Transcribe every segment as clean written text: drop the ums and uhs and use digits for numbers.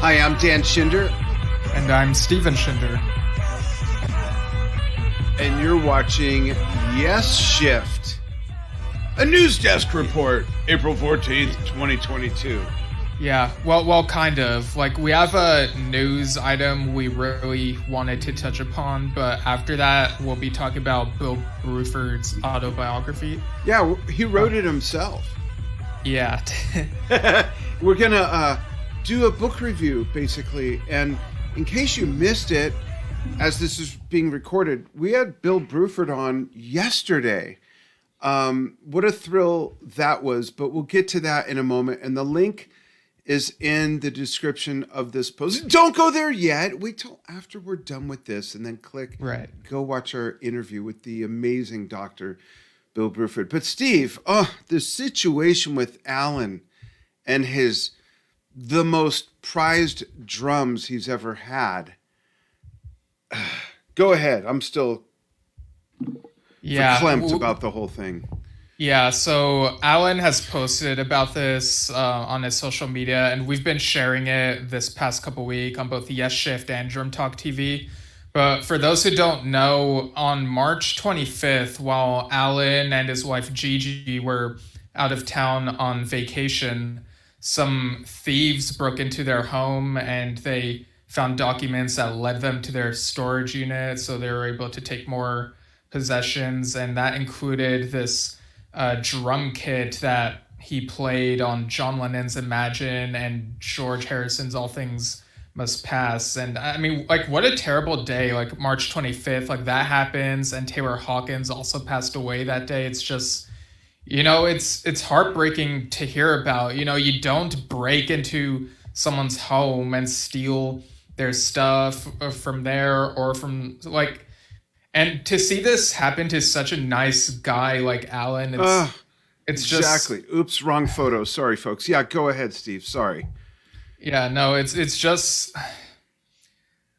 Hi, I'm Dan Schinder, And I'm Steven Schinder. and you're watching Yesshift, a news desk report, April 14th, 2022. Yeah, well, kind of. Like, we have a news item we really wanted to touch upon, but after that, we'll be talking about Bill Bruford's autobiography. Yeah, he wrote it himself. Yeah. We're going to do a book review, basically. And in case you missed it, as this is being recorded, we had Bill Bruford on yesterday. What a thrill that was, but we'll get to that in a moment. And the link is in the description of this post. Don't go there yet. Wait till after we're done with this and then click. Right. Go watch our interview with the amazing Dr. Bill Bruford. But Steve, the situation with Alan and the most prized drums he's ever had. Go ahead. I'm still verklempt about the whole thing. Yeah, so Alan has posted about this on his social media, and we've been sharing it this past couple weeks on both Yesshift and Drum Talk TV. But for those who don't know, on March 25th, while Alan and his wife Gigi were out of town on vacation, some thieves broke into their home and they found documents that led them to their storage unit, so they were able to take more possessions, and that included this drum kit that he played on John Lennon's Imagine and George Harrison's All Things Must Pass. And I mean, like, what a terrible day, like March 25th, like that happens, and Taylor Hawkins also passed away that day. It's just, it's heartbreaking to hear about. You don't break into someone's home and steal their stuff from there or from, like, and to see this happen to such a nice guy like Alan, it's exactly. just... Oops, wrong photo. Sorry, folks. Yeah, go ahead, Steve. Sorry. Yeah, no, it's just...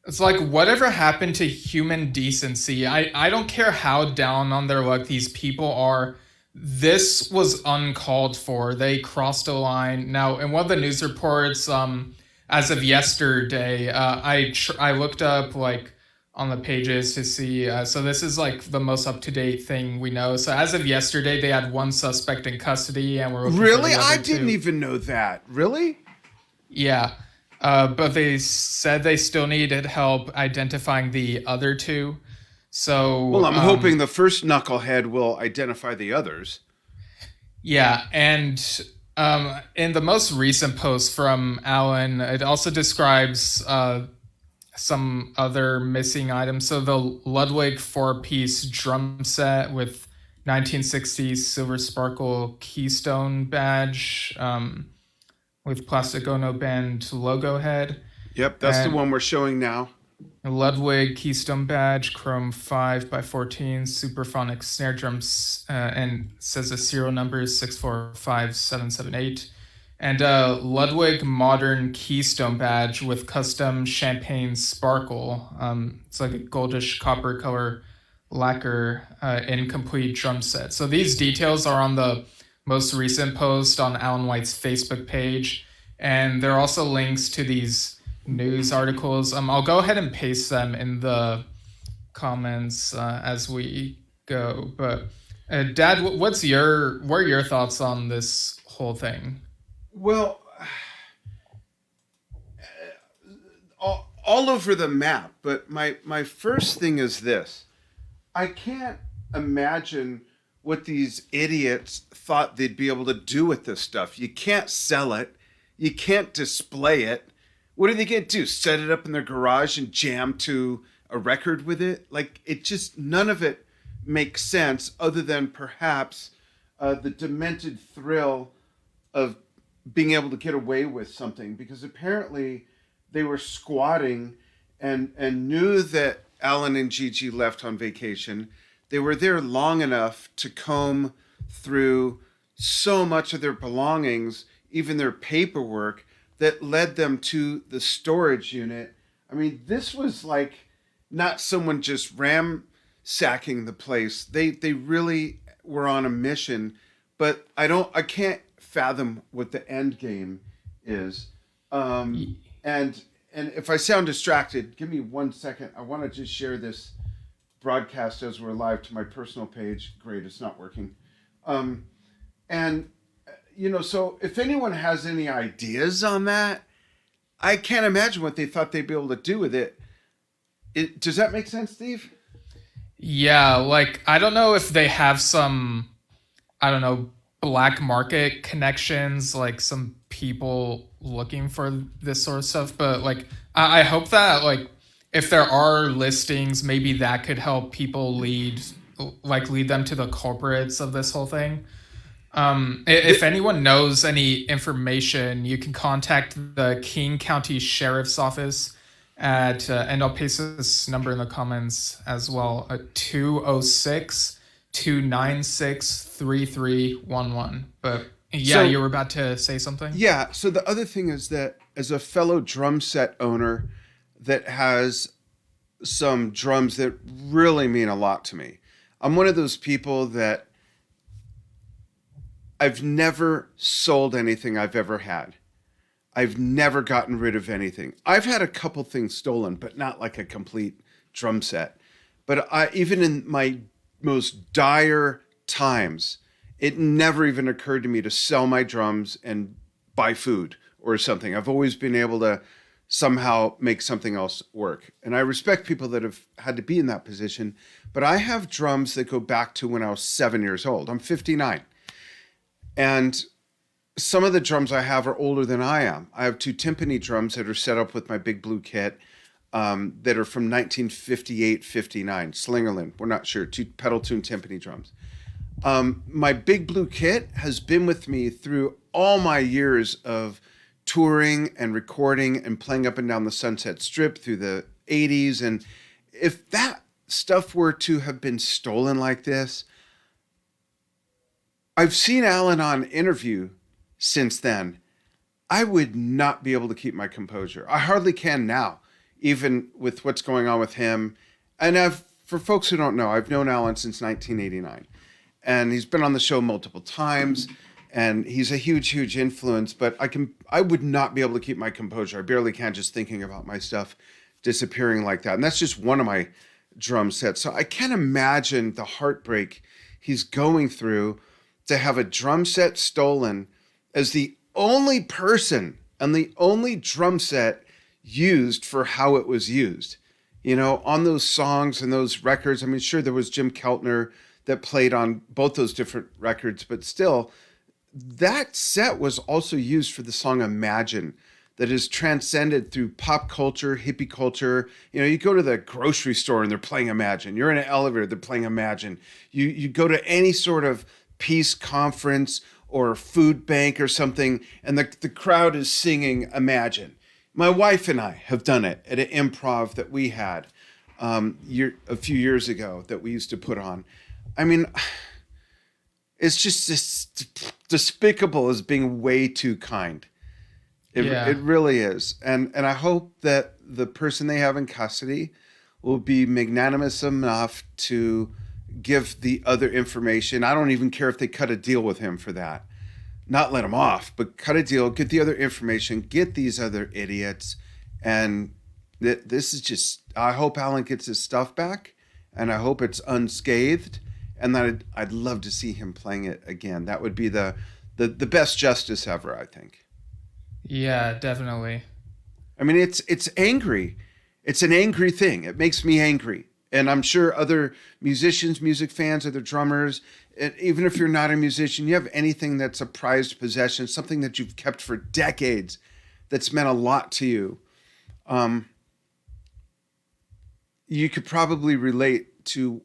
It's like, whatever happened to human decency? I don't care how down on their luck these people are. This was uncalled for. They crossed a line. Now, in one of the news reports, as of yesterday, I looked up, like, on the pages to see. So this is like the most up-to-date thing we know. So as of yesterday, they had one suspect in custody, and we're looking Really? for the other I didn't even know that. Really? Yeah. But they said they still needed help identifying the other two. So Well, I'm hoping the first knucklehead will identify the others. Yeah, and in the most recent post from Alan, it also describes some other missing items. So the Ludwig 4-piece drum set with 1960s silver sparkle keystone badge with plastic Ono band logo head. Yep, that's the one we're showing now. A Ludwig keystone badge, chrome 5x14, superphonic snare drums, and says the serial number is 645778. And a Ludwig modern keystone badge with custom champagne sparkle. It's like a goldish copper color lacquer incomplete drum set. So these details are on the most recent post on Alan White's Facebook page. And there are also links to these news articles. I'll go ahead and paste them in the comments as we go. But Dad, what are your thoughts on this whole thing? Well, all over the map, but my first thing is this. I can't imagine what these idiots thought they'd be able to do with this stuff. You can't sell it. You can't display it. What are they going to do? Set it up in their garage and jam to a record with it? Like, it just, none of it makes sense other than perhaps the demented thrill of being able to get away with something, because apparently they were squatting and knew that Alan and Gigi left on vacation. They were there long enough to comb through so much of their belongings, even their paperwork, that led them to the storage unit. I mean, this was like not someone just ransacking the place. They really were on a mission, but I can't fathom what the end game is. And And if I sound distracted, give me 1 second. I want to just share this broadcast as we're live to my personal page. Great, it's not working. And so if anyone has any ideas on that, I can't imagine what they thought they'd be able to do with it. Does that make sense, Steve? Yeah, like I don't know if they have some, I don't know, black market connections, like some people looking for this sort of stuff, but like I hope that like if there are listings, maybe that could help people lead them to the culprits of this whole thing. If anyone knows any information, you can contact the King County Sheriff's Office and I'll paste this number in the comments as well, 206 296 3311. But yeah, So you were about to say something? yeah. So the other thing is that as a fellow drum set owner that has some drums that really mean a lot to me, I'm one of those people that I've never sold anything I've ever had. I've never gotten rid of anything. I've had a couple things stolen, but not like a complete drum set. But even in my most dire times, it never even occurred to me to sell my drums and buy food or something. I've always been able to somehow make something else work. And I respect people that have had to be in that position. But I have drums that go back to when I was 7 years old. I'm 59. And some of the drums I have are older than I am. I have two timpani drums that are set up with my Big Blue kit that are from 1958, 59. Slingerland, we're not sure. Two pedal tuned timpani drums. My Big Blue kit has been with me through all my years of touring and recording and playing up and down the Sunset Strip through the 80s. And if that stuff were to have been stolen like this, I've seen Alan on interview since then. I would not be able to keep my composure. I hardly can now, even with what's going on with him. And for folks who don't know, I've known Alan since 1989. And he's been on the show multiple times. And he's a huge, huge influence. But I would not be able to keep my composure. I barely can, just thinking about my stuff disappearing like that. And that's just one of my drum sets. So I can't imagine the heartbreak he's going through to have a drum set stolen as the only person and the only drum set used for how it was used. On those songs and those records, I mean, sure, there was Jim Keltner that played on both those different records, but still, that set was also used for the song Imagine, that is transcended through pop culture, hippie culture. You go to the grocery store and they're playing Imagine. You're in an elevator, they're playing Imagine. You go to any sort of peace conference or food bank or something, and the crowd is singing Imagine. My wife and I have done it at an improv that we had a few years ago that we used to put on. I mean, it's just despicable as being way too kind. It really is. And I hope that the person they have in custody will be magnanimous enough to give the other information. I don't even care if they cut a deal with him for that. Not let him off, but cut a deal, get the other information, get these other idiots. And this is just, I hope Alan gets his stuff back, and I hope it's unscathed. And that I'd love to see him playing it again. That would be the best justice ever, I think. Yeah, definitely. I mean, it's angry. It's an angry thing. It makes me angry. And I'm sure other musicians, music fans, other drummers, even if you're not a musician, you have anything that's a prized possession, something that you've kept for decades that's meant a lot to you. You could probably relate to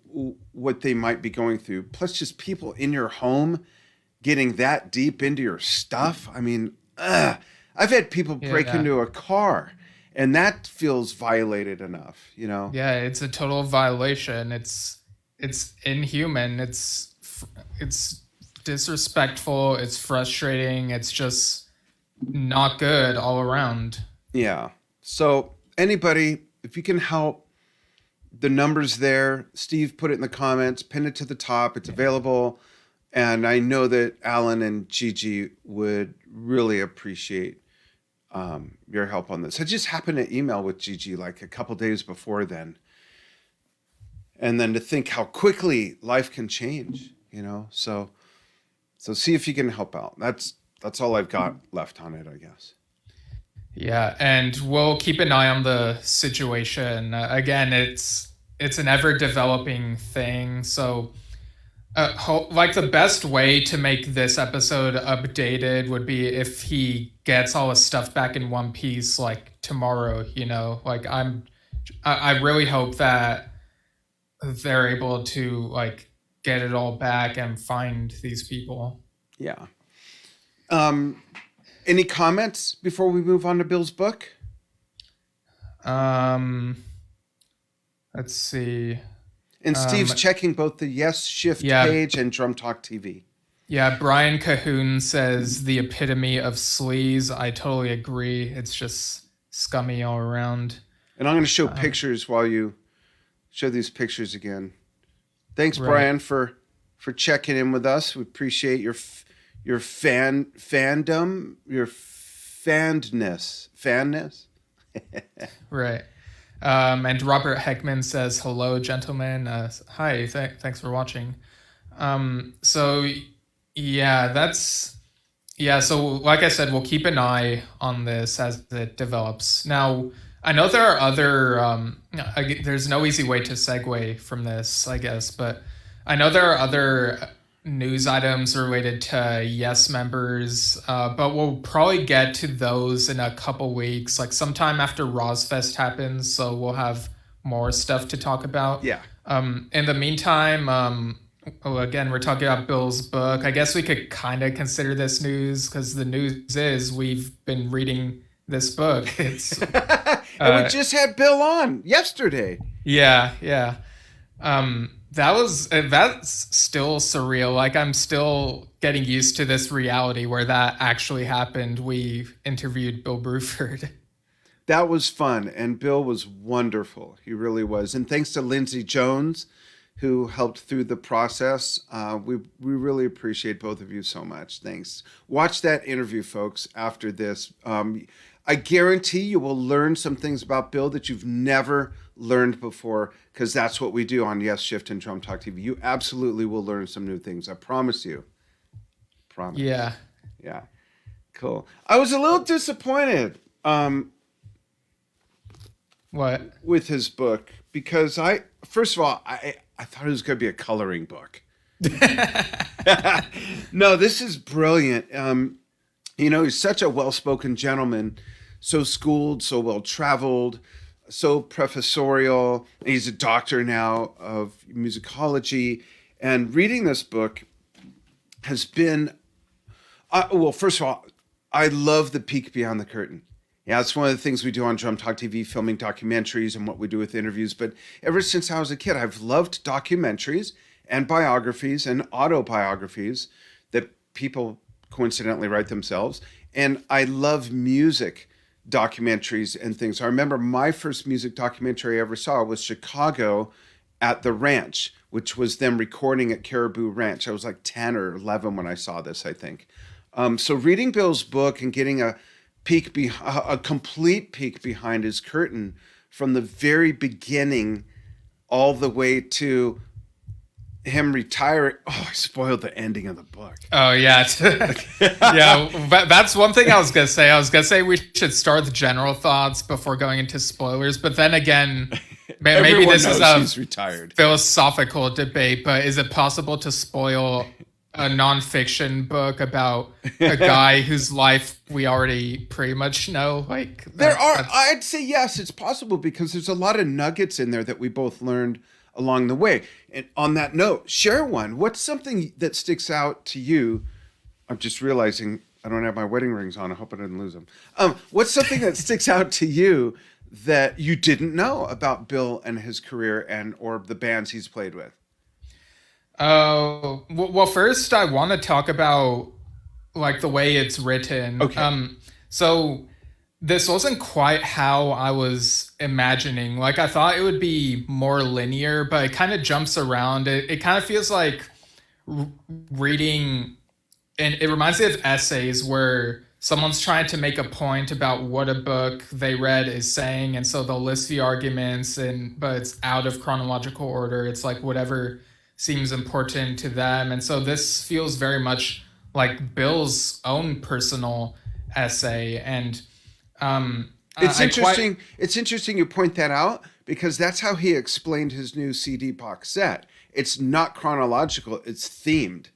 what they might be going through. Plus, just people in your home getting that deep into your stuff. I mean, I've had people break into a car, and that feels violated enough, Yeah, it's a total violation. It's inhuman. It's disrespectful. It's frustrating. It's just not good all around. Yeah. So anybody, if you can help, the number's there. Steve put it in the comments, pin it to the top. It's available. And I know that Alan and Gigi would really appreciate your help on this. I just happened to email with Gigi like a couple days before then. And then to think how quickly life can change, So see if you can help out. That's all I've got left on it, I guess. Yeah, and we'll keep an eye on the situation. Again, it's an ever developing thing. So like the best way to make this episode updated would be if he gets all his stuff back in one piece like tomorrow, like I really hope that they're able to like get it all back and find these people. Yeah. Any comments before we move on to Bill's book? Let's see. And Steve's checking both the Yesshift page and Drum Talk TV. Yeah, Brian Cahoon says the epitome of sleaze. I totally agree. It's just scummy all around. And I'm going to show pictures while you show these pictures again. Thanks, Brian, for checking in with us. We appreciate your fandom, your fanness. Right. And Robert Heckman says, hello, gentlemen. Hi, thanks for watching. So like I said, we'll keep an eye on this as it develops. Now, I know there are other, there's no easy way to segue from this, I guess, but I know there are other news items related to Yes members, but we'll probably get to those in a couple weeks, like sometime after Rozfest happens, so we'll have more stuff to talk about. Yeah. In the meantime, again, we're talking about Bill's book. I guess we could kind of consider this news, because the news is we've been reading this book. It's and we just had Bill on yesterday. Yeah. That's still surreal. Like, I'm still getting used to this reality where that actually happened. We interviewed Bill Bruford. That was fun, and Bill was wonderful. He really was. And thanks to Lindsay Jones, who helped through the process. We really appreciate both of you so much. Thanks. Watch that interview, folks, after this. I guarantee you will learn some things about Bill that you've never learned before, because that's what we do on Yesshift and Drum Talk TV. You absolutely will learn some new things. I promise you. Promise. Yeah. Cool. I was a little disappointed What? with his book, because first of all, I thought it was going to be a coloring book. No, this is brilliant. He's such a well-spoken gentleman, so schooled, so well-traveled, so professorial. He's a doctor now of musicology. And reading this book has been, first of all, I love the peek beyond the curtain. Yeah, it's one of the things we do on Drum Talk TV, filming documentaries and what we do with interviews. But ever since I was a kid, I've loved documentaries and biographies and autobiographies that people coincidentally write themselves. And I love music documentaries and things. I remember my first music documentary I ever saw was Chicago at the Ranch, which was them recording at Caribou Ranch. I was like 10 or 11 when I saw this, I think. So reading Bill's book and getting a complete peek behind his curtain from the very beginning all the way to him retiring. Oh, I spoiled the ending of the book. Oh, yeah. Yeah, that's one thing I was going to say. I was going to say we should start with general thoughts before going into spoilers. But then again, maybe this is he's retired. Philosophical debate, but is it possible to spoil a nonfiction book about a guy whose life we already pretty much know? Like, I'd say yes, it's possible, because there's a lot of nuggets in there that we both learned along the way. And on that note, share one. What's something that sticks out to you? I'm just realizing I don't have my wedding rings on. I hope I didn't lose them. What's something that sticks out to you that you didn't know about Bill and his career or the bands he's played with? Well, first I want to talk about like the way it's written. Okay. So this wasn't quite how I was imagining. Like, I thought it would be more linear, but it kind of jumps around. It kind of feels like reading, and it reminds me of essays where someone's trying to make a point about what a book they read is saying, and so they'll list the arguments, and but it's out of chronological order. It's like whatever seems important to them. And so this feels very much like Bill's own personal essay. And It's interesting. It's interesting you point that out, because that's how he explained his new CD box set. It's not chronological, it's themed.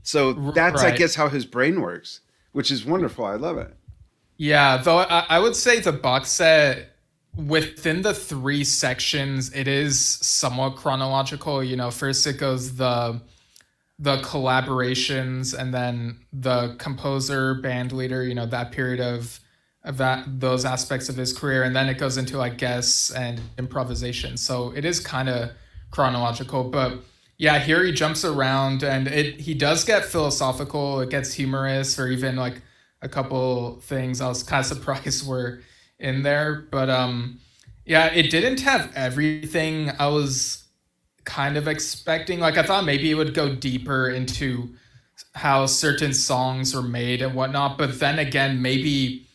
So that's, I guess, how his brain works, which is wonderful. I love it. Yeah, though I would say the box set, within the three sections, it is somewhat chronological. You know, first it goes the collaborations, and then the composer, band leader, you know, that period of those aspects of his career, and then it goes into like guests and improvisation. So it is kind of chronological, but yeah, here he jumps around, and he does get philosophical, it gets humorous, or even like a couple things I was kind of surprised were in there. But yeah, it didn't have everything I was kind of expecting. Like I thought maybe it would go deeper into how certain songs were made and whatnot, but then again, maybe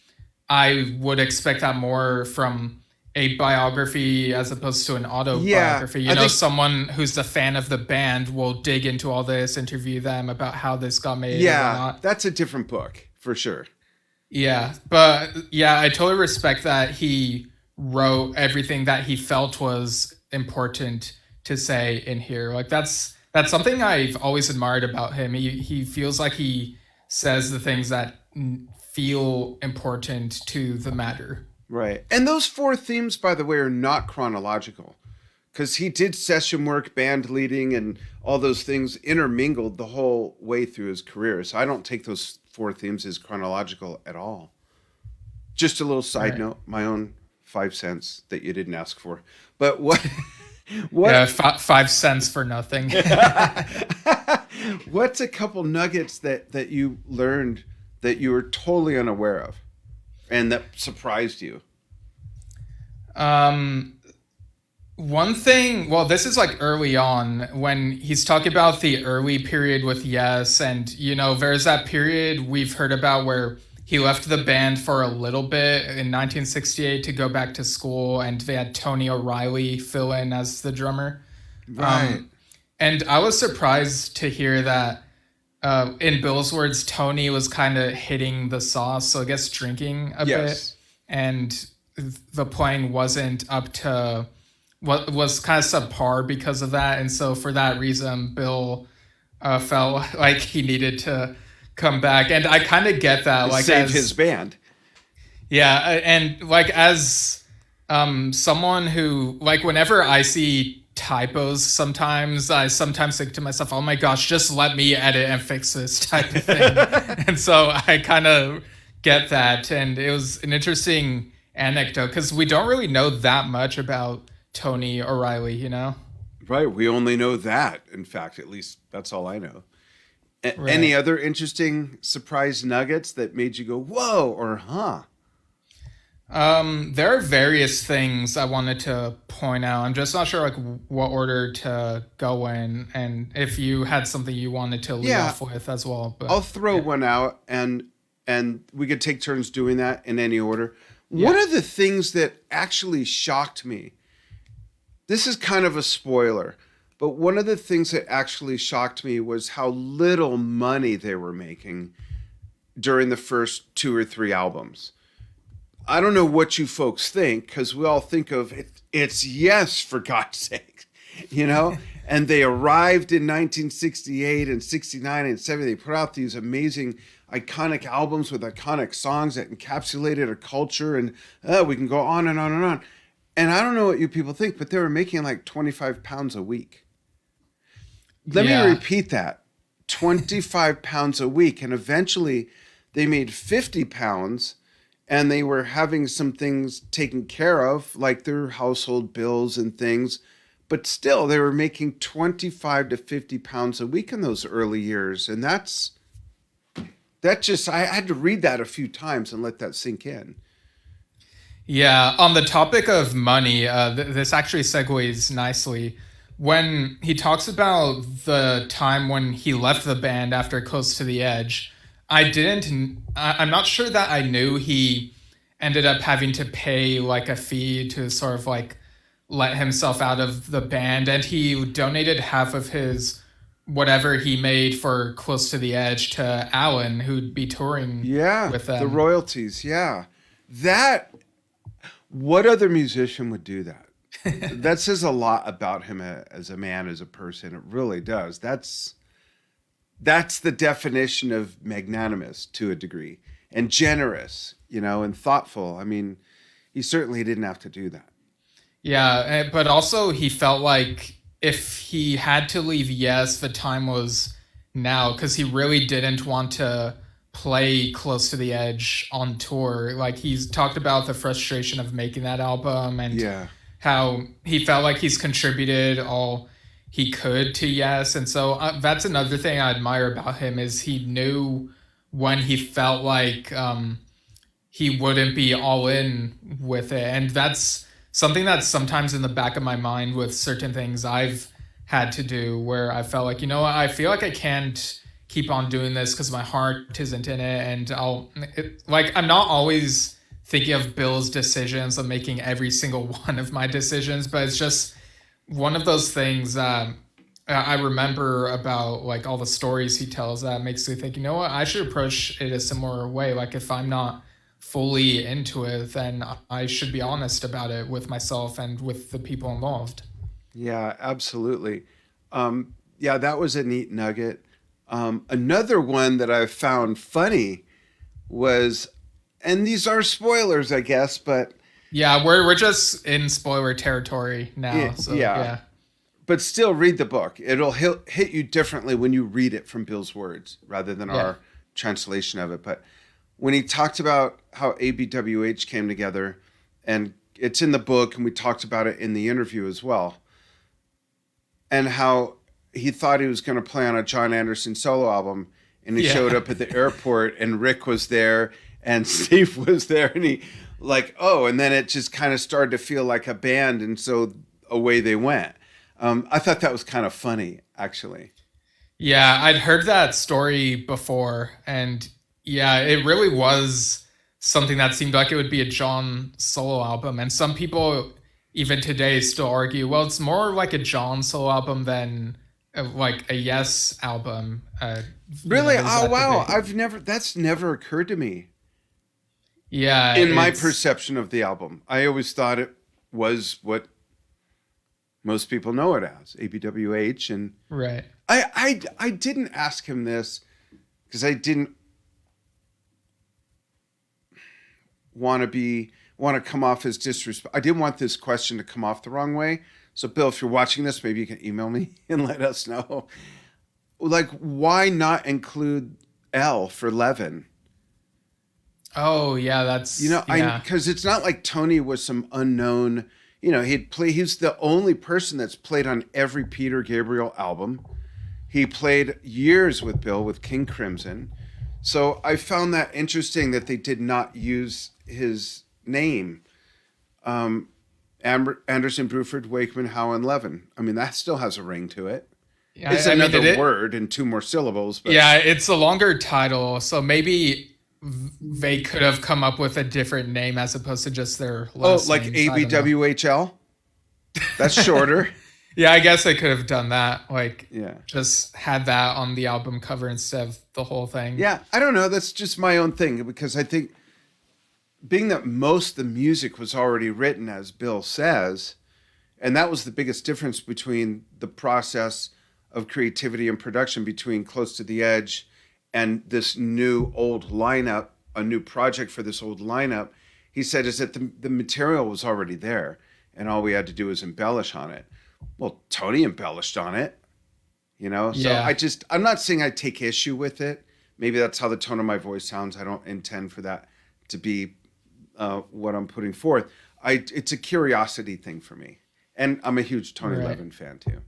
I would expect that more from a biography as opposed to an autobiography. Yeah, you know, someone who's a fan of the band will dig into all this, interview them about how this got made. Yeah, that's a different book for sure. Yeah, but yeah, I totally respect that he wrote everything that he felt was important to say in here. Like that's something I've always admired about him. He feels like he says the things that feel important to the matter. Right. And those four themes, by the way, are not chronological, because he did session work, band leading, and all those things intermingled the whole way through his career. So I don't take those four themes as chronological at all. Just a little side note, my own 5 cents that you didn't ask for. But what? Yeah, 5 cents for nothing. What's a couple nuggets that you learned that you were totally unaware of and that surprised you? One thing, well, this is like early on when he's talking about the early period with Yes, and you know, there's that period we've heard about where he left the band for a little bit in 1968 to go back to school, and they had Tony O'Reilly fill in as the drummer. Right. And I was surprised to hear that in Bill's words, Tony was kind of hitting the sauce, so I guess drinking a bit, and the playing wasn't up to what was kind of subpar because of that. And so for that reason, Bill felt like he needed to come back. And I kind of get that. Like save his band. Yeah. And like as someone who, like whenever I see typos, sometimes I think to myself, oh my gosh, just let me edit and fix this type of thing. And so I kind of get that. And it was an interesting anecdote because we don't really know that much about Tony O'Reilly, you know? Right. We only know that. In fact, at least that's all I know. Right. Any other interesting surprise nuggets that made you go, whoa, or huh? There are various things I wanted to point out. I'm just not sure like what order to go in, and if you had something you wanted to lead off with as well. But I'll throw one out, and we could take turns doing that in any order. Yeah. One of the things that actually shocked me, this is kind of a spoiler, but one of the things that actually shocked me was how little money they were making during the first 2 or 3 albums. I don't know what you folks think, because we all think of it's Yes, for God's sake, you know? And they arrived in 1968 and 69 and 70. They put out these amazing, iconic albums with iconic songs that encapsulated a culture, and we can go on and on and on. And I don't know what you people think, but they were making like 25 pounds a week. Let me repeat that. 25 pounds a week. And eventually they made 50 pounds, and they were having some things taken care of, like their household bills and things. But still, they were making 25 to 50 pounds a week in those early years. And that just, I had to read that a few times and let that sink in. Yeah, on the topic of money, this actually segues nicely. When he talks about the time when he left the band after Close to the Edge, I didn't. I'm not sure that I knew he ended up having to pay like a fee to sort of like let himself out of the band, and he donated half of his whatever he made for Close to the Edge to Alan, who'd be touring Yeah, with the them. royalties. Yeah. That, what other musician would do that? That says a lot about him as a man, as a person. It really does. That's the definition of magnanimous to a degree, and generous, and thoughtful. I mean, he certainly didn't have to do that. Yeah, but also he felt like if he had to leave, yes, the time was now because he really didn't want to play Close to the Edge on tour. Like he's talked about the frustration of making that album and Yeah. how he felt like he's contributed all he could to Yes, and so that's another thing I admire about him is he knew when he felt like he wouldn't be all in with it. And that's something that's sometimes in the back of my mind with certain things I've had to do where I felt like, you know what, I feel like I can't keep on doing this because my heart isn't in it. And I'm not always thinking of Bill's decisions. I'm making every single one of my decisions, but it's just one of those things I remember about like all the stories he tells that makes me think, you know what, I should approach it a similar way. Like if I'm not fully into it, then I should be honest about it with myself and with the people involved. Yeah, absolutely. Yeah, that was a neat nugget. Another one that I found funny was, and these are spoilers, I guess, but Yeah, we're just in spoiler territory now. So yeah, yeah. but still read the book. It'll hit you differently when you read it from Bill's words rather than Yeah. our translation of it. But when he talked about how ABWH came together, and it's in the book, and we talked about it in the interview as well, and how he thought he was going to play on a John Anderson solo album, and he showed Yeah. up at the airport, and Rick was there, and Steve was there, and he like, oh, and then it just kind of started to feel like a band, and so away they went. I thought that was kind of funny, actually. Yeah, I'd heard that story before, and yeah, it really was something that seemed like it would be a John solo album. And some people, even today, still argue, well, it's more like a John solo album than like a Yes album. Really? There's Oh, that wow. debate. That's never occurred to me Yeah, in my it's perception of the album. I always thought it was what most people know it as, ABWH, and right. I didn't ask him this because I didn't want to come off as disrespect. I didn't want this question to come off the wrong way. So, Bill, if you're watching this, maybe you can email me and let us know. Like, why not include L for Levin? Oh, yeah, yeah. Because it's not like Tony was some unknown. He's the only person that's played on every Peter Gabriel album. He played years with Bill with King Crimson. So I found that interesting that they did not use his name. Anderson, Bruford, Wakeman, Howe, and Levin. I mean, that still has a ring to it. Yeah, It's I mean, another word and two more syllables, but yeah, it's a longer title, so maybe they could have come up with a different name as opposed to just their oh, last like names. I don't know. ABWHL. That's shorter. Yeah, I guess they could have done that. Like, Yeah. just had that on the album cover instead of the whole thing. Yeah, I don't know. That's just my own thing because I think being that most of the music was already written, as Bill says, and that was the biggest difference between the process of creativity and production between Close to the Edge and this new old lineup, a new project for this old lineup. He said is that the material was already there and all we had to do was embellish on it. Well, Tony embellished on it, So Yeah. I'm not saying I take issue with it. Maybe that's how the tone of my voice sounds. I don't intend for that to be what I'm putting forth. It's a curiosity thing for me. And I'm a huge Tony Right. Levin fan too.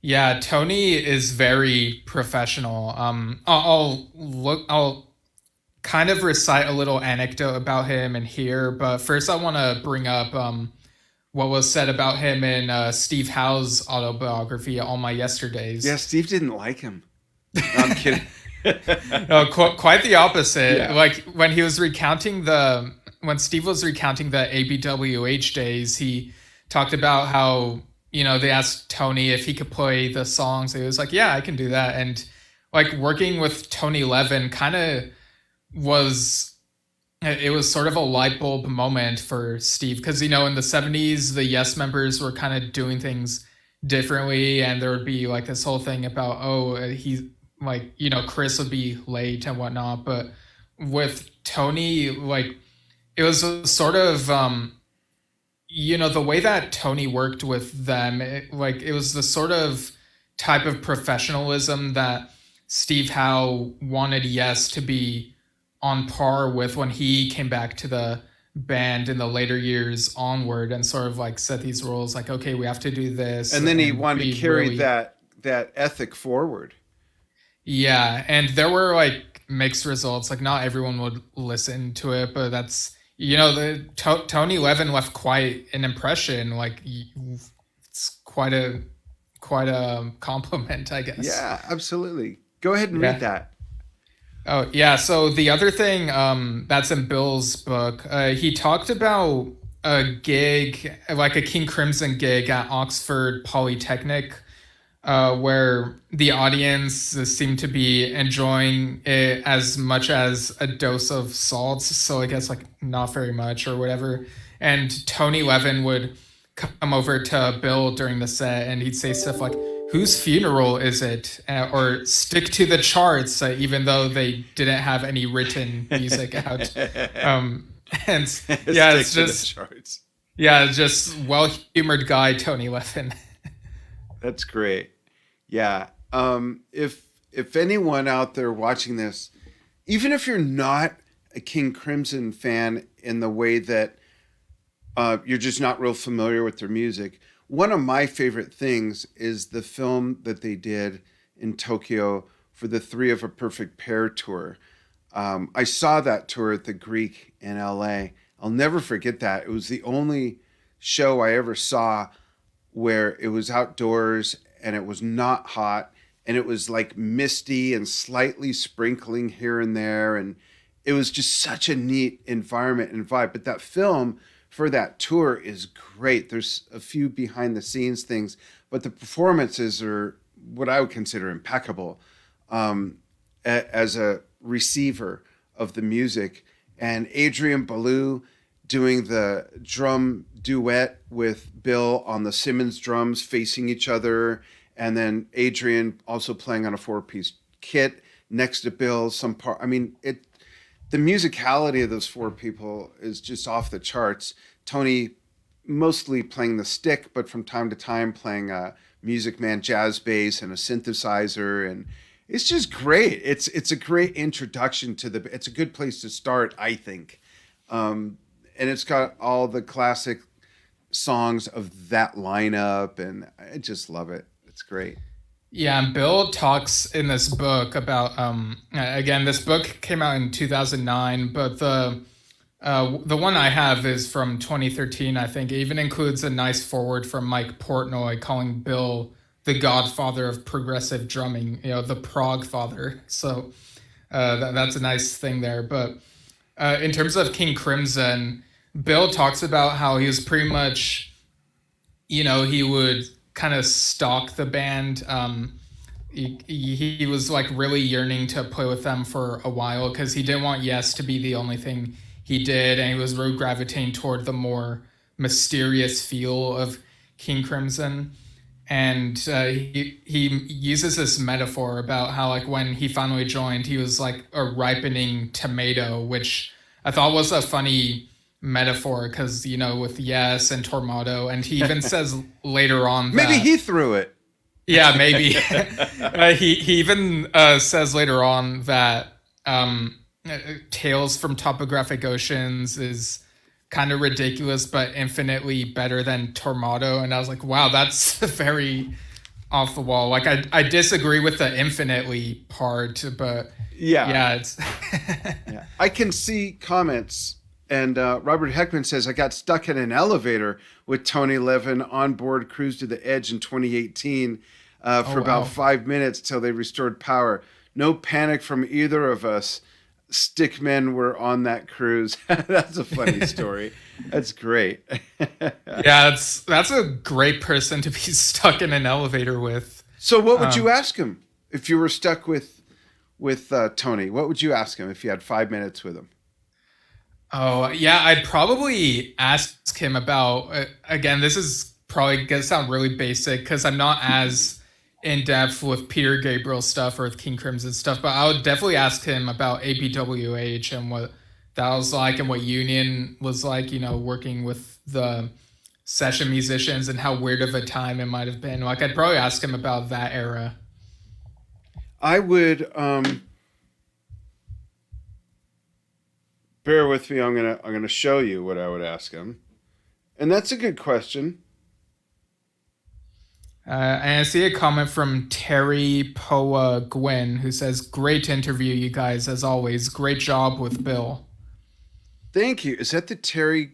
Yeah, Tony is very professional. I'll kind of recite a little anecdote about him in here, but first I want to bring up what was said about him in Steve Howe's autobiography, All My Yesterdays. Yeah, Steve didn't like him. No, I'm kidding. No, quite the opposite. Yeah. Like when Steve was recounting the ABWH days, he talked about how, they asked Tony if he could play the songs. He was like, yeah, I can do that. And like working with Tony Levin kind of was, it was sort of a light bulb moment for Steve. Cause, in the 70s, the Yes members were kind of doing things differently. And there would be like this whole thing about, oh, he, like, Chris would be late and whatnot. But with Tony, like, it was a sort of, the way that Tony worked with them, it was the sort of type of professionalism that Steve Howe wanted Yes to be on par with when he came back to the band in the later years onward, and sort of like set these rules like, okay, we have to do this. And then he wanted to carry really, that ethic forward. yeah. And there were like mixed results. Like not everyone would listen to it, but that's, Tony Levin left quite an impression. Like it's quite a compliment, I guess. Yeah, absolutely. Go ahead and read that. Oh yeah. So the other thing that's in Bill's book, he talked about a gig, like a King Crimson gig at Oxford Polytechnic, where the audience seemed to be enjoying it as much as a dose of salt. So I guess like not very much or whatever. And Tony Levin would come over to Bill during the set and he'd say stuff like, whose funeral is it? Or stick to the charts, even though they didn't have any written music out. And yeah, it's just, yeah, just well-humored guy, Tony Levin. That's great. Yeah. If anyone out there watching this, even if you're not a King Crimson fan in the way that you're just not real familiar with their music, one of my favorite things is the film that they did in Tokyo for the Three of a Perfect Pair tour. I saw that tour at the Greek in LA. I'll never forget that. It was the only show I ever saw where it was outdoors and it was not hot and it was like misty and slightly sprinkling here and there. And it was just such a neat environment and vibe. But that film for that tour is great. There's a few behind the scenes things, but the performances are what I would consider impeccable as a receiver of the music. And Adrian Ballou doing the drum duet with Bill on the Simmons drums facing each other. And then Adrian also playing on a 4-piece kit next to Bill. The musicality of those four people is just off the charts. Tony mostly playing the stick, but from time to time playing a Music Man jazz bass and a synthesizer. And it's just great. It's a great introduction to it's a good place to start, I think. And it's got all the classic songs of that lineup, and I just love it. It's great. Yeah, and Bill talks in this book about again, this book came out in 2009, but the one I have is from 2013, I think. It even includes a nice foreword from Mike Portnoy calling Bill the godfather of progressive drumming, the prog father. So that's a nice thing there. But in terms of King Crimson, Bill talks about how he was pretty much, he would kind of stalk the band. He was like really yearning to play with them for a while because he didn't want Yes to be the only thing he did, and he was really gravitating toward the more mysterious feel of King Crimson. And he uses this metaphor about how like when he finally joined, he was like a ripening tomato, which I thought was a funny metaphor because with Yes and Tormato, and he even says later on that, maybe he threw it. Yeah, maybe. He even says later on that Tales from Topographic Oceans is kind of ridiculous but infinitely better than Tormato. And I was like, wow, that's very off the wall. Like I disagree with the infinitely part, but yeah it's yeah. I can see comments. And Robert Heckman says, I got stuck in an elevator with Tony Levin on board Cruise to the Edge in 2018 for about 5 minutes till they restored power. no panic from either of us. Stickmen were on that cruise. That's a funny story. That's great. Yeah, that's a great person to be stuck in an elevator with. So, what would you Um, ask him if you were stuck with Tony? What would you ask him if you had 5 minutes with him? oh, yeah, I'd probably ask him about, again, this is probably going to sound really basic because I'm not as in depth with Peter Gabriel stuff or with King Crimson stuff, but I would definitely ask him about APWH and what that was like and what Union was like, working with the session musicians and how weird of a time it might have been. Like, I'd probably ask him about that era. I would bear with me. I'm gonna show you what I would ask him, and that's a good question. And I see a comment from Terry Poa Gwyn who says, "Great interview, you guys, as always. Great job with Bill." Thank you. Is that the Terry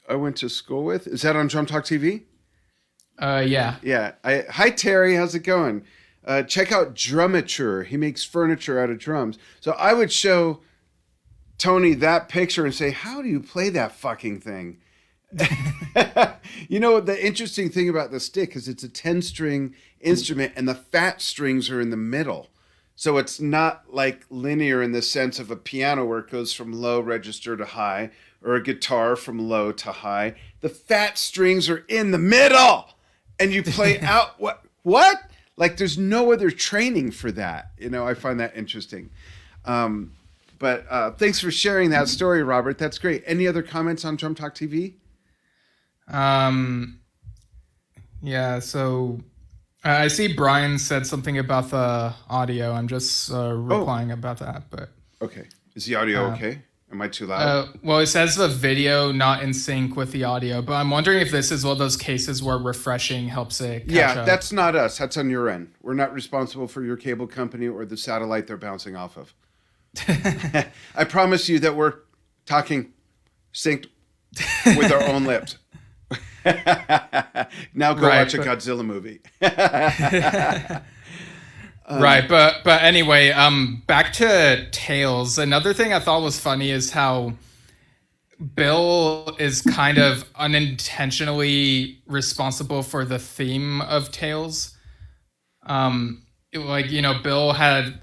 I went to school with? Is that on Drum Talk TV? Yeah. Yeah. Hi Terry, how's it going? Check out Drumature. He makes furniture out of drums. So I would show Tony that picture and say, "How do you play that fucking thing?" The interesting thing about the stick is it's a 10-string instrument and the fat strings are in the middle. So it's not like linear in the sense of a piano where it goes from low register to high or a guitar from low to high. The fat strings are in the middle and you play out what? Like there's no other training for that. I find that interesting. But thanks for sharing that story, Robert. That's great. Any other comments on Drum Talk TV? Um, yeah, so I see Brian said something about the audio. I'm just Oh, replying about that, but okay. Is the audio uh, okay? Am I too loud? well, it says the video not in sync with the audio, but I'm wondering if this is one of those cases where refreshing helps it catch Yeah, up. that's not us. That's on your end. We're not responsible for your cable company or the satellite they're bouncing off of. I promise you that we're talking synced with our own lips. Now go Right, watch a but Godzilla movie. right, but anyway, back to Tails. Another thing I thought was funny is how Bill is kind of unintentionally responsible for the theme of Tails. Bill had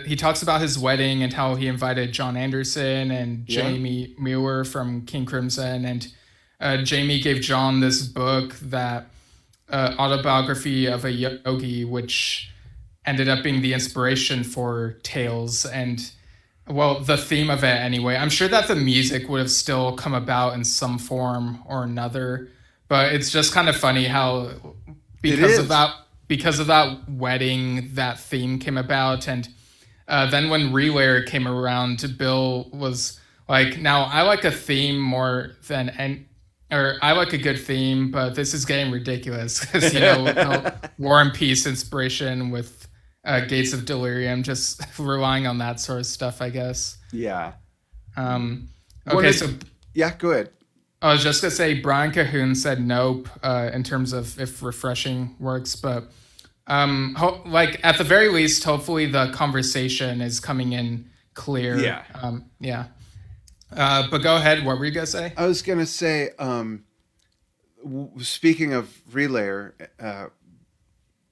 he talks about his wedding and how he invited John Anderson and Yeah. Jamie Muir from King Crimson, and Jamie gave John this book that Autobiography of a Yogi, which ended up being the inspiration for Tales and, well, the theme of it anyway. I'm sure that the music would have still come about in some form or another, but it's just kind of funny how It because of is. that wedding, that theme came about. And then when Relayer came around, Bill was like, now I like a theme more than or I like a good theme, but this is getting ridiculous because no War and Peace inspiration with Gates of Delirium, just relying on that sort of stuff, I guess. Yeah. One Okay, of so Yeah, go ahead. I was just gonna say Brian Cahoon said nope in terms of if refreshing works, but like at the very least, hopefully the conversation is coming in clear. Yeah. Yeah. But go ahead. What were you gonna say? I was gonna say, speaking of Relayer,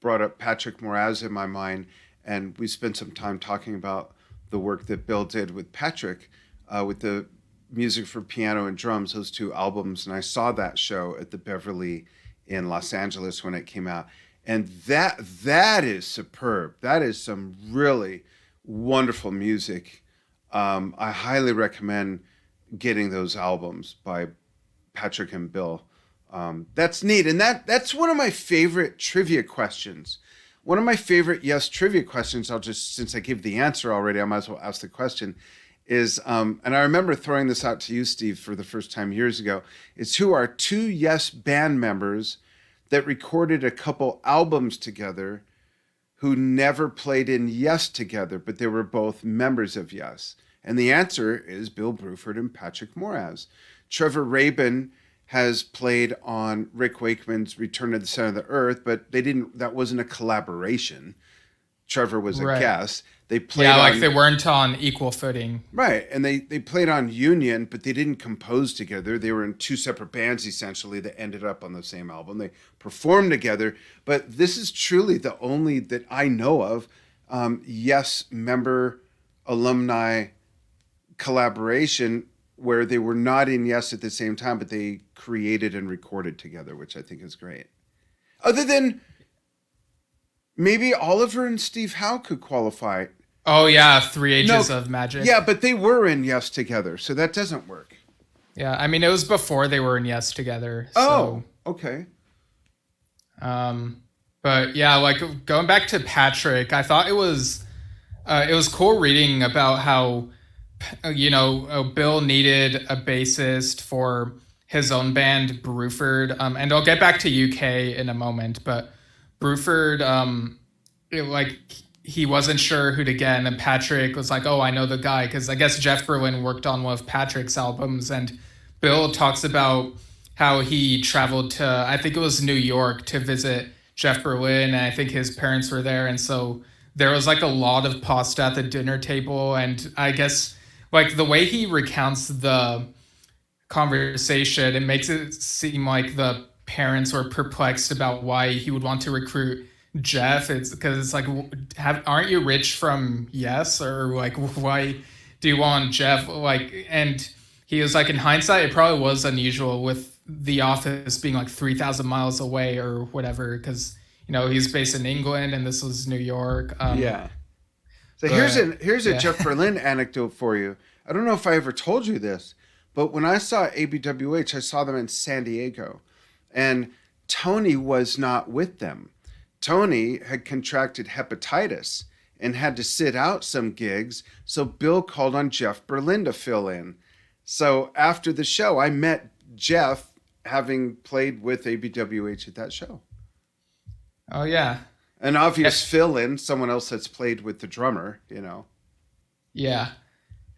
brought up Patrick Moraz in my mind, and we spent some time talking about the work that Bill did with Patrick, with the music for piano and drums, those two albums. And I saw that show at the Beverly in Los Angeles when it came out, and that is superb. That is some really wonderful music. I highly recommend getting those albums by Patrick and Bill. That's neat, and that's one of my favorite trivia questions. One of my favorite trivia questions. I'll just, since I gave the answer already, I might as well ask the question. Is and I remember throwing this out to you, Steve, for the first time years ago. Is who are two Yes band members that recorded a couple albums together, who never played in Yes together, but they were both members of Yes? And the answer is Bill Bruford and Patrick Moraz. Trevor Rabin has played on Rick Wakeman's Return to the Center of the Earth, but that wasn't a collaboration. Trevor was a Right. guest. They played Yeah, like on, they weren't on equal footing. right, and they played on Union, but they didn't compose together. They were in two separate bands essentially that ended up on the same album. They performed together, but this is truly the only that I know of Yes member alumni collaboration where they were not in Yes at the same time, but they created and recorded together, which I think is great. Other than maybe Oliver and Steve Howe could qualify. Oh yeah, Three No, Ages of Magic. yeah, but they were in Yes together, so that doesn't work. Yeah, I mean it was before they were in Yes together. Oh, So, okay. but yeah, like going back to Patrick, I thought it was cool reading about how Bill needed a bassist for his own band Bruford, and I'll get back to UK in a moment, but Bruford, like he wasn't sure who to get, and then Patrick was like, "Oh, I know the guy," because I guess Jeff Berlin worked on one of Patrick's albums, and Bill talks about how he traveled to, I think it was New York, to visit Jeff Berlin, and I think his parents were there, and so there was like a lot of pasta at the dinner table, and I guess like the way he recounts the conversation, it makes it seem like the parents were perplexed about why he would want to recruit Jeff. It's because it's like, aren't you rich from Yes, or like why do you want Jeff? Like, and he was like, in hindsight, it probably was unusual with the office being like 3,000 miles away or whatever, because he's based in England and this was New York. Yeah. So but, here's a yeah. Jeff Berlin anecdote for you. I don't know if I ever told you this, but when I saw ABWH, I saw them in San Diego, and Tony was not with them. Tony had contracted hepatitis and had to sit out some gigs, so Bill called on Jeff Berlin to fill in. So after the show, I met Jeff, having played with ABWH at that show. Oh yeah. An obvious fill-in, someone else that's played with the drummer, Yeah.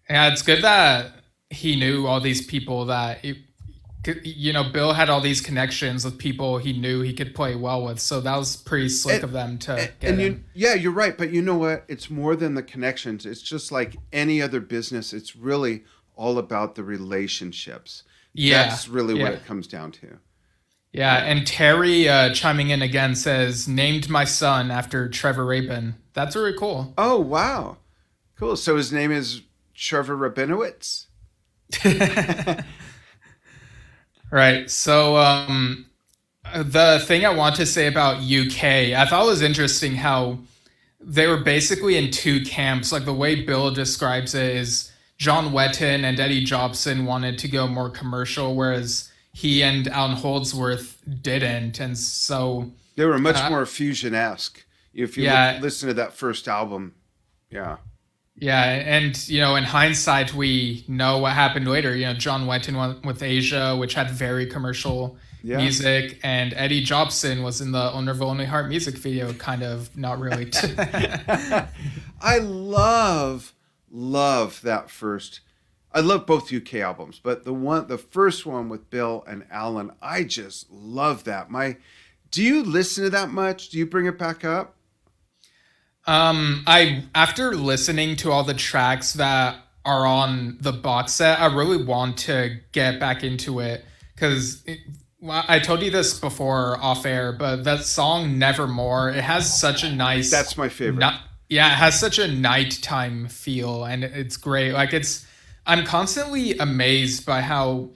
Yeah, it's good that he knew all these people Bill had all these connections with people he knew he could play well with. So that was pretty slick of them to get him. Yeah, you're right. But you know what? It's more than the connections. It's just like any other business. It's really all about the relationships. Yeah. That's really what it comes down to. Yeah, and Terry chiming in again says, named my son after Trevor Rabin. That's really cool. Oh, wow. Cool. So his name is Trevor Rabinowitz? Right. So the thing I want to say about UK, I thought it was interesting how they were basically in two camps. Like the way Bill describes it is John Wetton and Eddie Jobson wanted to go more commercial, whereas he and Alan Holdsworth didn't. And so they were much more fusion-esque. If you listen to that first album. Yeah. Yeah, and in hindsight, we know what happened later. John Wetton went with Asia, which had very commercial music, and Eddie Jobson was in the Owner of Lonely Heart music video, kind of, not really. I love that first. I love both UK albums, but the first one with Bill and Alan, I just love that. Do you listen to that much? Do you bring it back up? After listening to all the tracks that are on the box set, I really want to get back into it, because I told you this before off air, but that song Nevermore, it has such a nice, that's my favorite. It has such a nighttime feel, and it's great. Like I'm constantly amazed by how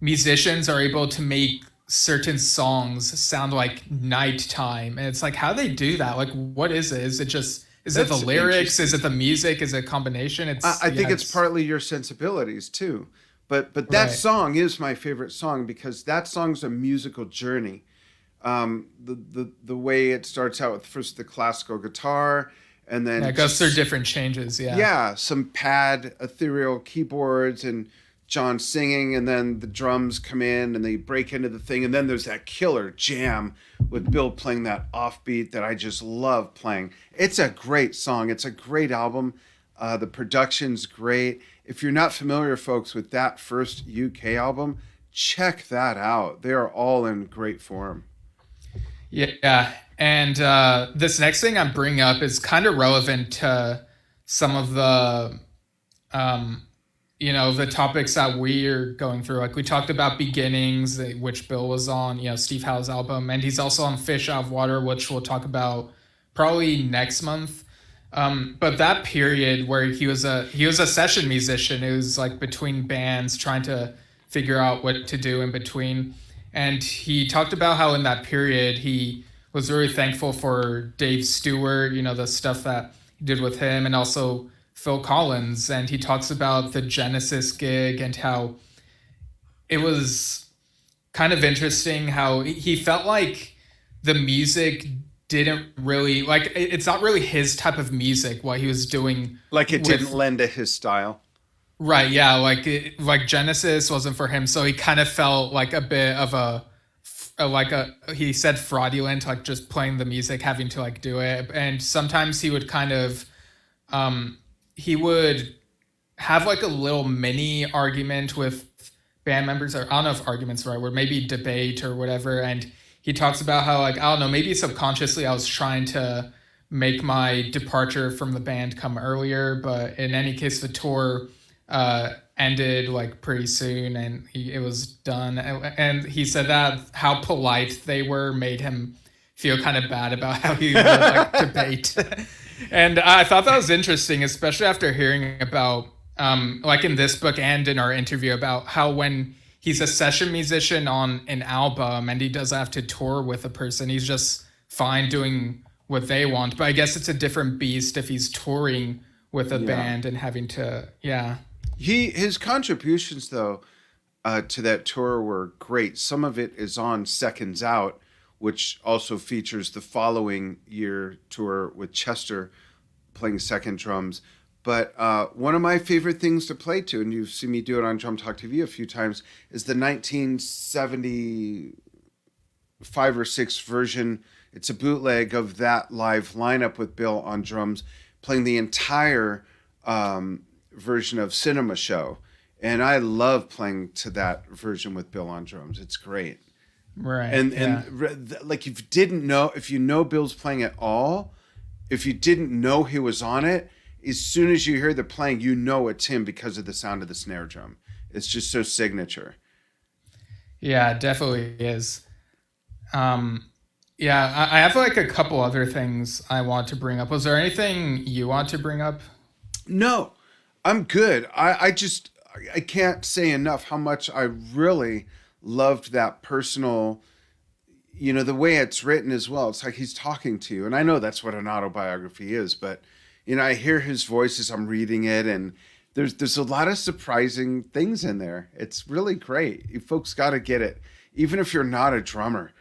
musicians are able to make certain songs sound like nighttime, and it's like, how do they do that? Like, what is it? Is it the lyrics? Is it the music? Is it a combination? I think it's partly your sensibilities too, but that song is my favorite song because that song's a musical journey. The way it starts out with first the classical guitar, and then it goes through different changes. Some pad ethereal keyboards and John singing, and then the drums come in and they break into the thing, and then there's that killer jam with Bill playing that offbeat that I just love playing. It's a great song. It's a great album. The production's great. If you're not familiar, folks, with that first UK album, check that out. They are all in great form. Yeah. And this next thing I'm bringing up is kind of relevant to some of the, um, the topics that we're going through. Like we talked about Beginnings, which Bill was on, Steve Howe's album. And he's also on Fish Out of Water, which we'll talk about probably next month. But that period where he was a session musician, it was like between bands trying to figure out what to do in between. And he talked about how in that period he was really thankful for Dave Stewart, the stuff that he did with him, and also Phil Collins. And he talks about the Genesis gig and how it was kind of interesting how he felt like the music didn't really like it's not really his type of music what he was doing Like it didn't with. lend to his style. Right, yeah, like Genesis wasn't for him, so he kind of felt like a bit of he said fraudulent, like just playing the music, having to like do it. And sometimes he would kind of he would have like a little mini argument with band members, or I don't know if argument's the right word, maybe debate or whatever. And he talks about how, like, I don't know, maybe subconsciously I was trying to make my departure from the band come earlier, but in any case, the tour ended like pretty soon, and it was done. And he said that how polite they were made him feel kind of bad about how he would like debate. And I thought that was interesting, especially after hearing about, like in this book and in our interview, about how when he's a session musician on an album and he doesn't have to tour with a person, he's just fine doing what they want. But I guess it's a different beast if he's touring with a Yeah. band and having to, yeah. His contributions though to that tour were great. Some of it is on Seconds Out, which also features the following year tour with Chester playing second drums. But one of my favorite things to play to, and you've seen me do it on Drum Talk TV a few times, is the 1975 or 6 version. It's a bootleg of that live lineup with Bill on drums, playing the entire version of Cinema Show. And I love playing to that version with Bill on drums. It's great. Right. And Yeah. like if you know Bill's playing at all, if you didn't know he was on it, as soon as you hear the playing, you know it's him because of the sound of the snare drum. It's just so signature. Yeah, it definitely is. Um, yeah, I have like a couple other things I want to bring up. Was there anything you want to bring up? No, I'm good. I can't say enough how much I really loved that personal, the way it's written as well. It's like he's talking to you. And I know that's what an autobiography is, but I hear his voice as I'm reading it, and there's a lot of surprising things in there. It's really great. You folks got to get it, even if you're not a drummer.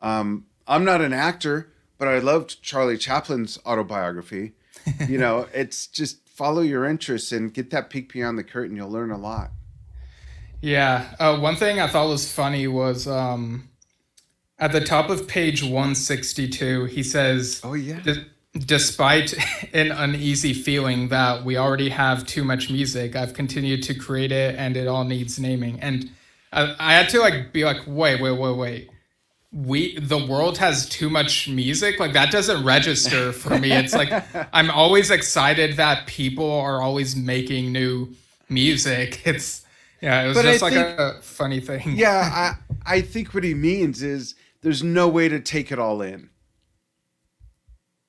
I'm not an actor, but I loved Charlie Chaplin's autobiography. It's just follow your interests and get that peek beyond the curtain. You'll learn a lot. Yeah. One thing I thought was funny was at the top of page 162, he says, Oh yeah. Despite an uneasy feeling that we already have too much music, I've continued to create it and it all needs naming. And I had to like be like, wait. The world has too much music? Like that doesn't register for me. It's like I'm always excited that people are always making new music. It was But I just like think, a funny thing. yeah, I think what he means is there's no way to take it all in.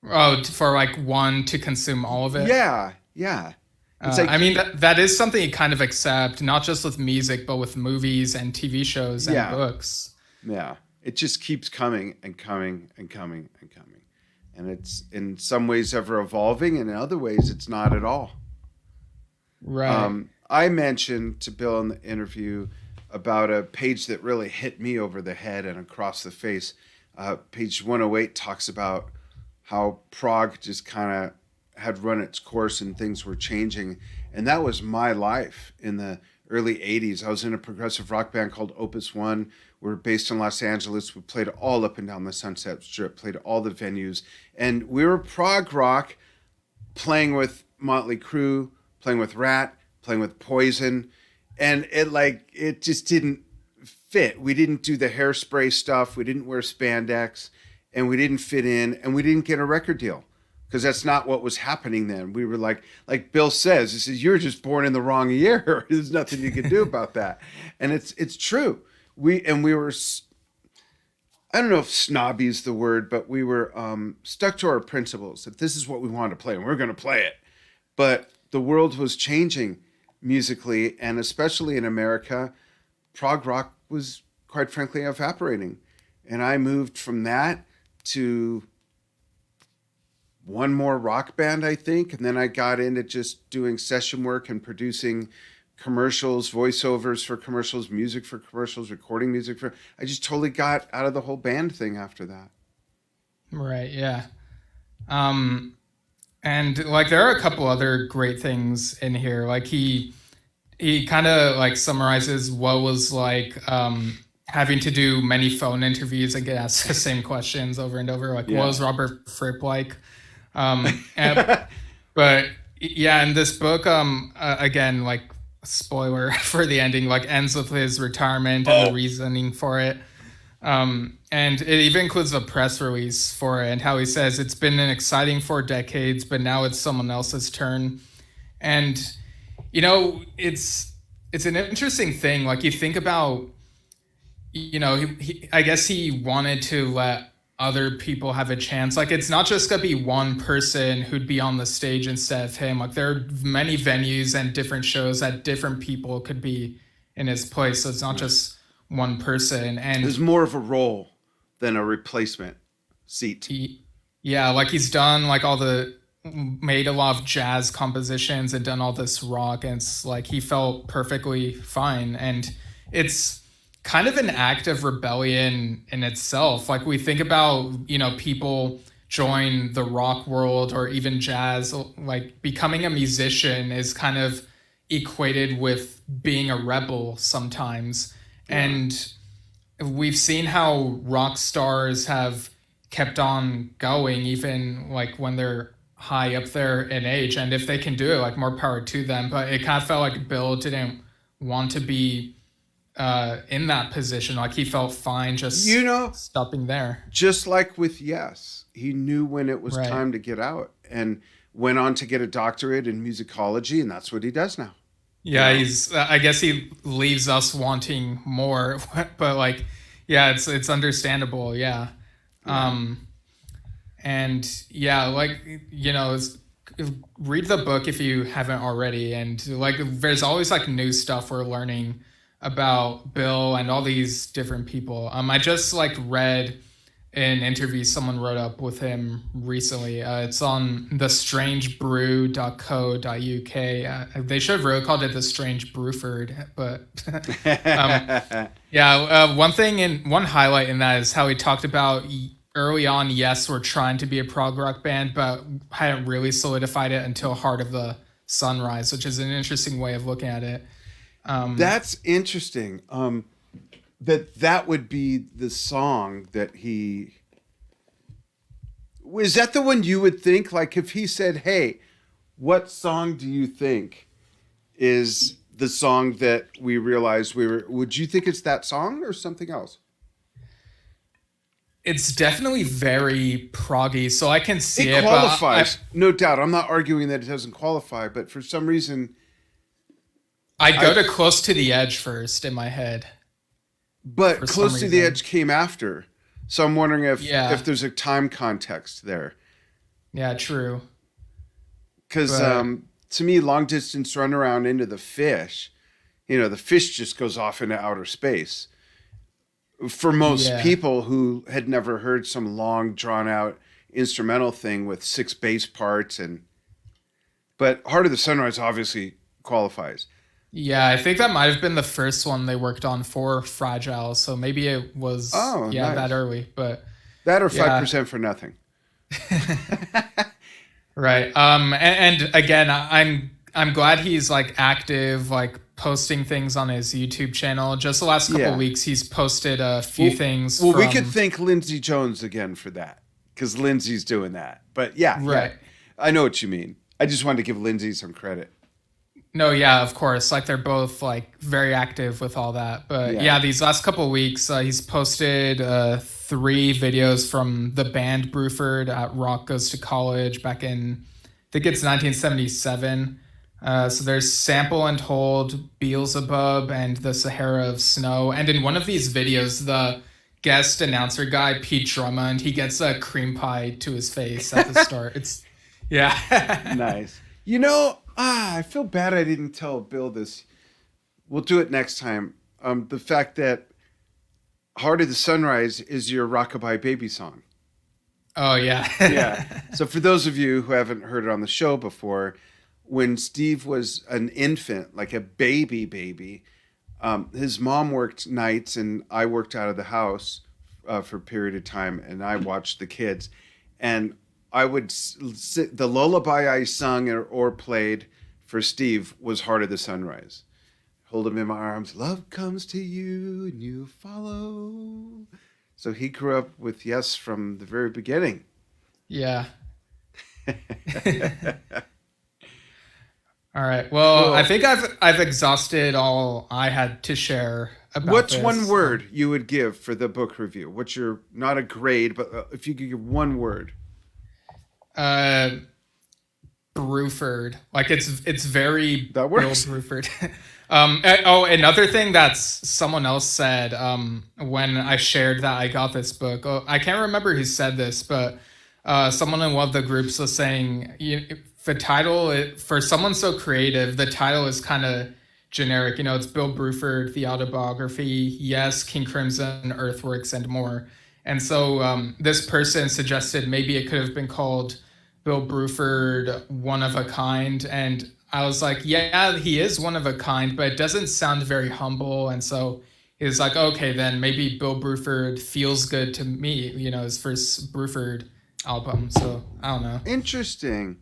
Oh, for like one to consume all of it. Yeah, yeah. It's like, I mean, that is something you kind of accept, not just with music, but with movies and TV shows and yeah, books. yeah. It just keeps coming and coming and coming and coming. And it's in some ways ever evolving, and in other ways it's not at all. Right. I mentioned to Bill in the interview about a page that really hit me over the head and across the face. Page 108 talks about how prog just kind of had run its course and things were changing. And that was my life in the early 80s. I was in a progressive rock band called Opus One. We're based in Los Angeles. We played all up and down the Sunset Strip, played all the venues. And we were prog rock, playing with Motley Crue, playing with Rat, playing with Poison. And it just didn't fit. We didn't do the hairspray stuff. We didn't wear spandex. and we didn't fit in, and we didn't get a record deal because that's not what was happening then. We were like Bill says, he says, you're just born in the wrong year. There's nothing you can do about that. And it's true. We were, I don't know if snobby is the word, but we were stuck to our principles that this is what we wanted to play and we're going to play it. But the world was changing musically, and especially in America, prog rock was quite frankly evaporating. And I moved from that to one more rock band, I think. And then I got into just doing session work and producing commercials, voiceovers for commercials, music for commercials, recording music for. I just totally got out of the whole band thing after that. Right. Yeah. And like there are a couple other great things in here. Like he kind of like summarizes what was like having to do many phone interviews and get asked the same questions over and over. Like, what was Robert Fripp like? But yeah, in this book, again, like spoiler for the ending, like ends with his retirement and the reasoning for it. And it even includes a press release for it and how he says it's been an exciting 4 decades, but now it's someone else's turn. And, you know, it's an interesting thing. Like you think about, you know, I guess he wanted to let other people have a chance. Like it's not just gonna be one person who'd be on the stage instead of him. Like there are many venues and different shows that different people could be in his place. So it's not just one person. And there's more of a role than a replacement seat. Yeah, like he's done like made a lot of jazz compositions and done all this rock, and it's like he felt perfectly fine. And it's kind of an act of rebellion in itself. Like we think about, you know, people join the rock world or even jazz, like becoming a musician is kind of equated with being a rebel sometimes. Yeah. And we've seen how rock stars have kept on going, even like when they're high up there in age. And if they can do it, like more power to them. But it kind of felt like Bill didn't want to be in that position. Like he felt fine just, you know, stopping there. Just like with Yes, he knew when it was time to get out and went on to get a doctorate in musicology, and that's what he does now. Yeah, I guess he leaves us wanting more, but like, yeah, it's understandable. Yeah. And yeah, like, you know, read the book if you haven't already. And like, there's always like new stuff we're learning about Bill and all these different people. I just like read an interview someone wrote up with him recently. It's on thestrangebrew.co.uk. They should have really called it The Strange Bruford, but yeah. One highlight in that is how he talked about early on, yes, we're trying to be a prog rock band, but hadn't really solidified it until Heart of the Sunrise, which is an interesting way of looking at it. That's interesting. That would be the song that he... Is that the one you would think? Like if he said, hey, what song do you think is the song that we realized would you think it's that song or something else? It's definitely very proggy, so I can see it. It qualifies, no doubt. I'm not arguing that it doesn't qualify, but for some reason... I go to Close to the Edge first in my head. But Close to the Edge came after. So I'm wondering if there's a time context there. Yeah, true. Because to me, Long Distance Runaround into the Fish, you know, the fish just goes off into outer space. For most people who had never heard some long, drawn-out instrumental thing with 6 bass parts. But Heart of the Sunrise obviously qualifies. Yeah, I think that might have been the first one they worked on for Fragile, so maybe it was nice. That early, but that or 5% for Nothing. Right. And again, I'm glad he's like active, like posting things on his YouTube channel. Just the last couple of weeks, he's posted a few things. Well, we could thank Lindsey Jones again for that because Lindsey's doing that. But I know what you mean. I just wanted to give Lindsey some credit. No, yeah, of course. Like they're both like very active with all that. But yeah these last couple of weeks, he's posted 3 videos from the band Bruford at Rock Goes to College back in, I think it's 1977. So there's Sample and Hold, Beelzebub, and the Sahara of Snow. And in one of these videos, the guest announcer guy, Pete Drummond, he gets a cream pie to his face at the start. It's, yeah. Nice. You know, I feel bad I didn't tell Bill this. We'll do it next time. The fact that Heart of the Sunrise is your Rockabye Baby song. Oh, yeah. Yeah. So for those of you who haven't heard it on the show before, when Steve was an infant, like a baby, his mom worked nights and I worked out of the house for a period of time, and I watched the kids. And I would sit, the lullaby I sung or played for Steve was Heart of the Sunrise. Hold him in my arms. Love comes to you and you follow. So he grew up with Yes from the very beginning. Yeah. All right. Well, cool. I think I've exhausted all I had to share about What's this. one word you would give for the book review? What's your, not a grade, but if you could give one word. Bruford. Like it's very that works. Bill Bruford. Another thing that someone else said when I shared that I got this book. I can't remember who said this, but someone in one of the groups was saying the title, for someone so creative, the title is kind of generic. It's Bill Bruford, the Autobiography, Yes, King Crimson, Earthworks, and More. And so this person suggested maybe it could have been called Bill Bruford, One of a Kind. And I was like, yeah, he is one of a kind, but it doesn't sound very humble. And so he was like, okay, then maybe Bill Bruford Feels Good to Me, his first Bruford album. So I don't know. Interesting.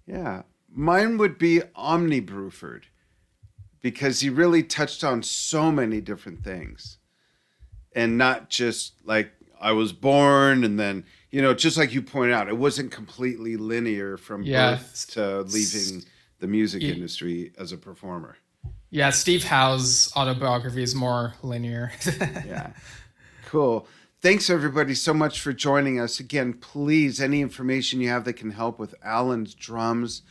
Yeah. Mine would be Omni Bruford, because he really touched on so many different things. And not just like I was born and then, just like you pointed out, it wasn't completely linear from birth to leaving the music industry as a performer. Yeah, Steve Howe's Autobiography is more linear. Yeah. Cool. Thanks, everybody, so much for joining us. Again, please, any information you have that can help with Alan's drums,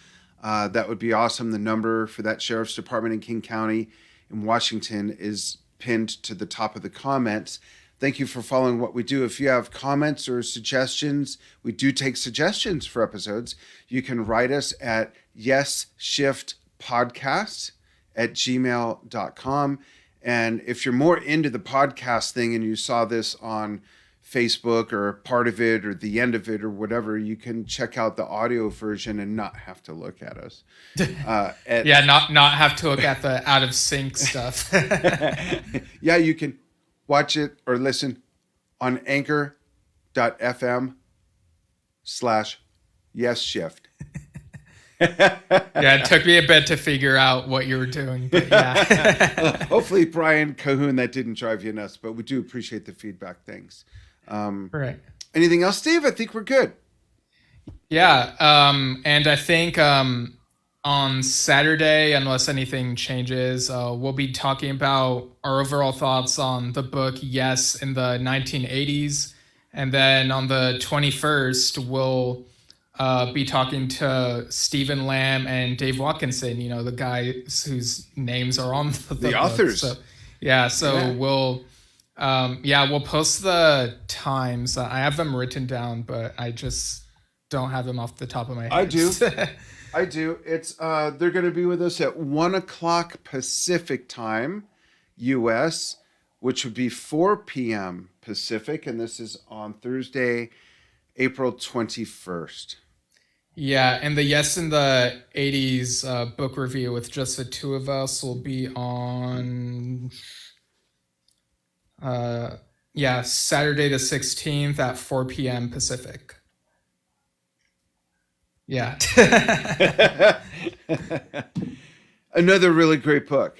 that would be awesome. The number for that Sheriff's Department in King County in Washington is pinned to the top of the comments. Thank you for following what we do. If you have comments or suggestions, we do take suggestions for episodes. You can write us at yesshiftpodcast@gmail.com. And if you're more into the podcast thing and you saw this on Facebook or part of it or the end of it or whatever, you can check out the audio version and not have to look at us. Not have to look at the out of sync stuff. Yeah, you can watch it or listen on anchor.fm/Yesshift. Yeah, it took me a bit to figure out what you were doing, but yeah. Hopefully, Brian Cahoon, that didn't drive you nuts, but we do appreciate the feedback. Thanks. Right. Anything else, Steve? I think we're good. Yeah, and I think on Saturday, unless anything changes, we'll be talking about our overall thoughts on the book Yes in the 1980s. And then on the 21st, we'll be talking to Stephen Lambe and Dave Watkinson, the guys whose names are on the authors. So, we'll post the times. I have them written down, but I just don't have them off the top of my head. I do. It's they're going to be with us at 1:00 Pacific time, U.S., which would be 4 p.m. Pacific, and this is on Thursday, April 21st. Yeah, and the Yes in the 80s book review with just the two of us will be on Saturday the 16th at 4 p.m. Pacific. Yeah. Another really great book.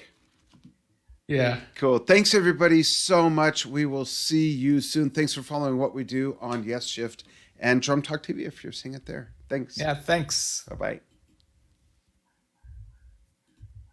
Yeah. Cool. Thanks, everybody, so much. We will see you soon. Thanks for following what we do on Yesshift and Drum Talk TV if you're seeing it there. Thanks. Yeah, thanks. Bye-bye.